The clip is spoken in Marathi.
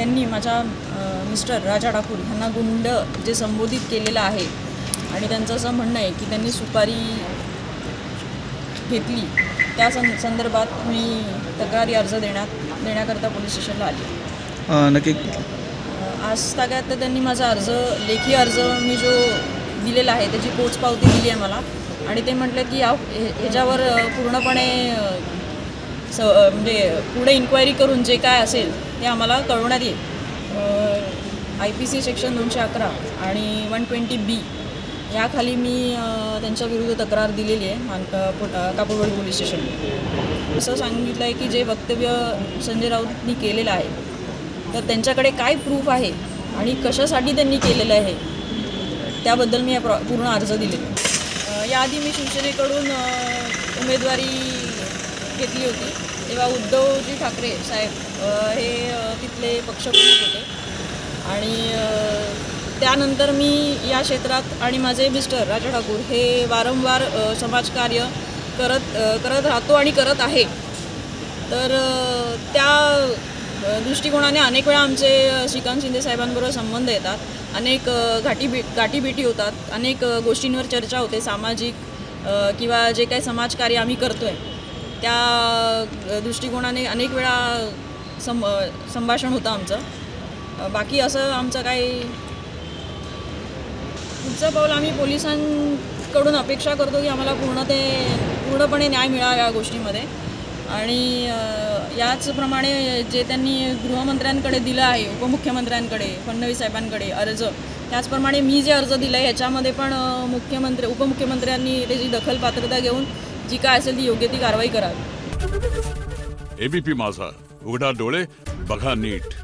त्यांनी माझ्या मिस्टर राजा ठाकूर यांना गुंड जे संबोधित केलेलं आहे आणि त्यांचं असं म्हणणं आहे की त्यांनी सुपारी घेतली, त्या संदर्भात मी तक्रारी अर्ज देण्याकरता पोलीस स्टेशनला आली। नक्की आज तागायत तर त्यांनी माझा लेखी अर्ज मी जो दिलेला आहे त्याची पोचपावती दिली आहे मला आणि ते म्हटलं की ह्याच्यावर पूर्णपणे म्हणजे पुढे इन्क्वायरी करून जे काय असेल ते आम्हाला कळवण्यात येईल। IPC सेक्शन 211 आणि 120B याखाली मी त्यांच्या विरुद्ध तक्रार दिलेली आहे कापडवाडी पोलीस स्टेशनला। असं सांगितलं आहे की जे वक्तव्य संजय राऊतांनी केलेलं आहे तर त्यांच्याकडे काय प्रूफ आहे आणि कशासाठी त्यांनी केलेलं आहे त्याबद्दल मी पूर्ण अर्ज दिले। याआधी मी शिवसेनेकडून उमेदवारी घेतली होती तेव्हा उद्धवजी ठाकरे साहेब हे तिथले पक्षप्रमुख होते आणि त्यानंतर मी या क्षेत्रात आणि माझे मिस्टर राजा ठाकूर हे वारंवार समाजकार्य करत राहतो आणि करत आहे। तर त्या दृष्टिकोनाने अनेक वेळा आमचे श्रीकांत शिंदे साहेबांबरोबर संबंध येतात, अनेक गाठीभेटी होतात, अनेक गोष्टींवर चर्चा होते, सामाजिक किंवा जे काही समाजकार्य आम्ही करतो आहे त्या दृष्टिकोनाने अनेक वेळा संभाषण होतं आमचं। बाकी असं आमचं काही पुढचं पाऊल आम्ही पोलिसांकडून अपेक्षा करतो की आम्हाला पूर्णपणे न्याय मिळावा या गोष्टीमध्ये आणि याचप्रमाणे जे त्यांनी गृहमंत्र्यांकडे दिलं आहे, उपमुख्यमंत्र्यांकडे, फडणवीस साहेबांकडे अर्ज, त्याचप्रमाणे मी जे अर्ज दिला आहे ह्याच्यामध्ये पण उपमुख्यमंत्र्यांनी त्याची दखल पात्रता घेऊन जी काय असेल ती योग्य ती कारवाई करावी। ABP माझा, उघडा डोळे बघा नीट।